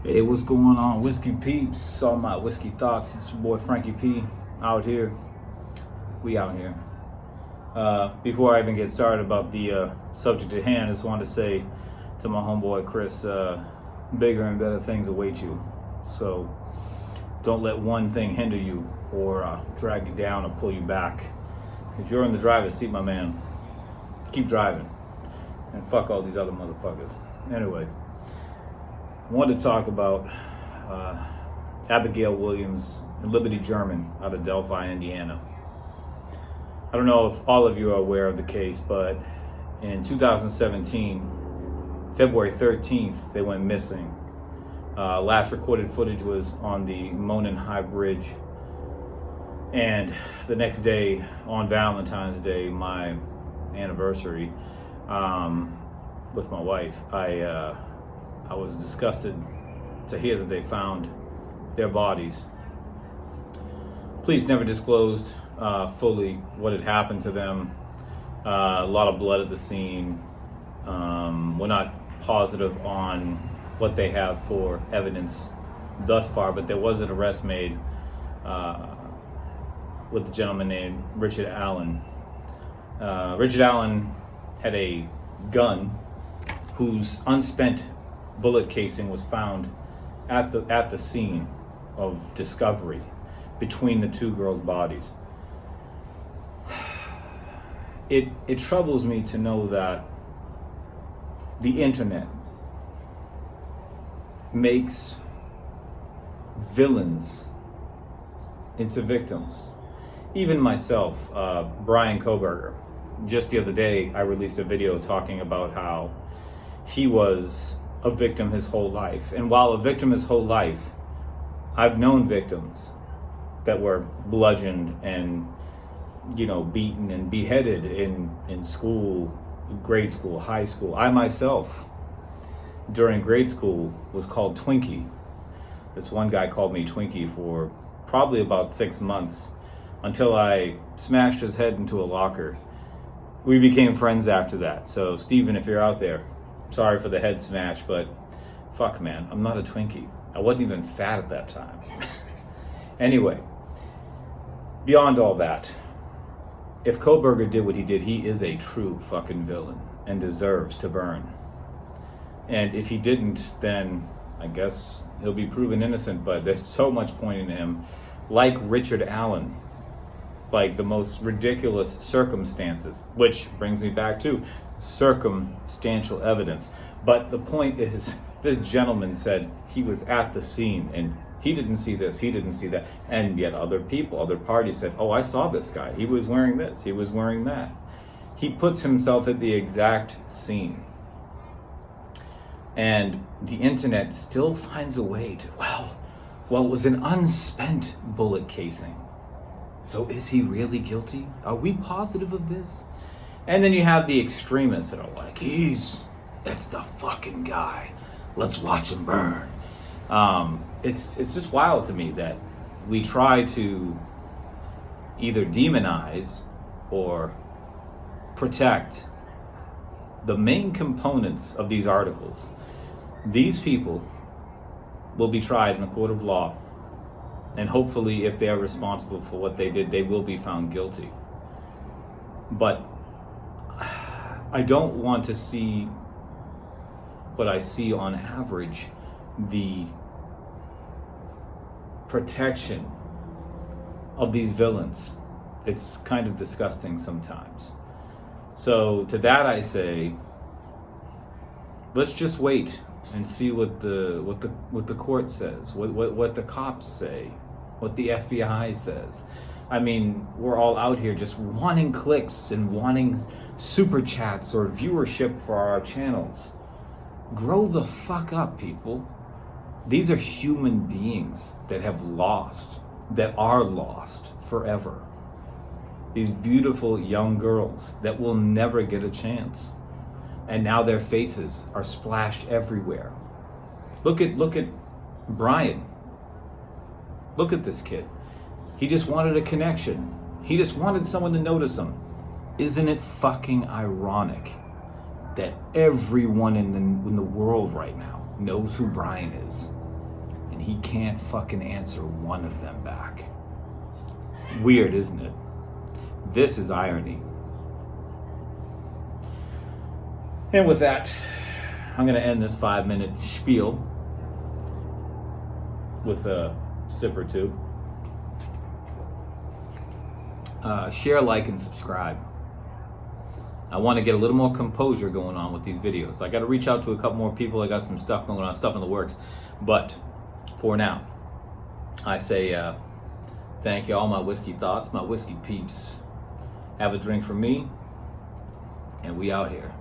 Hey, what's going on, Whiskey Peeps? All my Whiskey Thoughts. It's your boy Frankie P. Out here. We out here. Before I even get started about the subject at hand, I just wanted to say to my homeboy Chris, bigger and better things await you. So don't let one thing hinder you or drag you down or pull you back. If you're in the driver's seat, my man, keep driving. And fuck all these other motherfuckers. Anyway. I wanted to talk about Abigail Williams and Libby German out of Delphi, Indiana. I don't know if all of you are aware of the case, but in 2017, February 13th, they went missing. Last recorded footage was on the Monon High Bridge. And the next day, on Valentine's Day, my anniversary, with my wife, I was disgusted to hear that they found their bodies. Police never disclosed fully what had happened to them. A lot of blood at the scene. We're not positive on what they have for evidence thus far, but there was an arrest made with a gentleman named Richard Allen. Richard Allen had a gun whose unspent bullet casing was found at the scene of discovery between the two girls' bodies. It troubles me to know that the internet makes villains into victims. Even myself, Brian Kohberger, just the other day I released a video talking about how he was a victim his whole life. And while a victim his whole life, I've known victims that were bludgeoned and, beaten and beheaded in school, grade school, high school. I myself, during grade school, was called Twinkie. This one guy called me Twinkie for probably about 6 months until I smashed his head into a locker. We became friends after that. So Steven, if you're out there, sorry for the head smash, but fuck, man, I'm not a Twinkie. I wasn't even fat at that time. Anyway, beyond all that, if Kohberger did what he did, he is a true fucking villain and deserves to burn. And if he didn't, then I guess he'll be proven innocent, but there's so much pointing to him. Like Richard Allen, like the most ridiculous circumstances, which brings me back to circumstantial evidence. But the point is, this gentleman said he was at the scene and he didn't see this, he didn't see that, and yet other people, other parties said, oh, I saw this guy, he was wearing this, he was wearing that. He puts himself at the exact scene, and the internet still finds a way to, well, it was an unspent bullet casing, so is he really guilty? Are we positive of this? And then you have the extremists that are like, that's the fucking guy. Let's watch him burn. It's just wild to me that we try to either demonize or protect the main components of these articles. These people will be tried in a court of law, and hopefully if they are responsible for what they did, they will be found guilty. But I don't want to see what I see on average, the protection of these villains. It's kind of disgusting sometimes. So to that I say, let's just wait and see what the court says, what the cops say, what the FBI says. I mean, we're all out here just wanting clicks and wanting super chats or viewership for our channels. Grow the fuck up, people. These are human beings that have lost, that are lost forever. These beautiful young girls that will never get a chance. And now their faces are splashed everywhere. Look at Brian. Look at this kid. He just wanted a connection. He just wanted someone to notice him. Isn't it fucking ironic that everyone in the world right now knows who Brian is? and he can't fucking answer one of them back. Weird, isn't it? This is irony. And with that, I'm going to end this 5-minute spiel with a sip or two. Share, like, and subscribe. I want to get a little more composure going on with these videos. I got to reach out to a couple more people. I got some stuff going on, stuff in the works. But for now, I say thank you all my whiskey thoughts, my whiskey peeps. Have a drink for me, and we out here.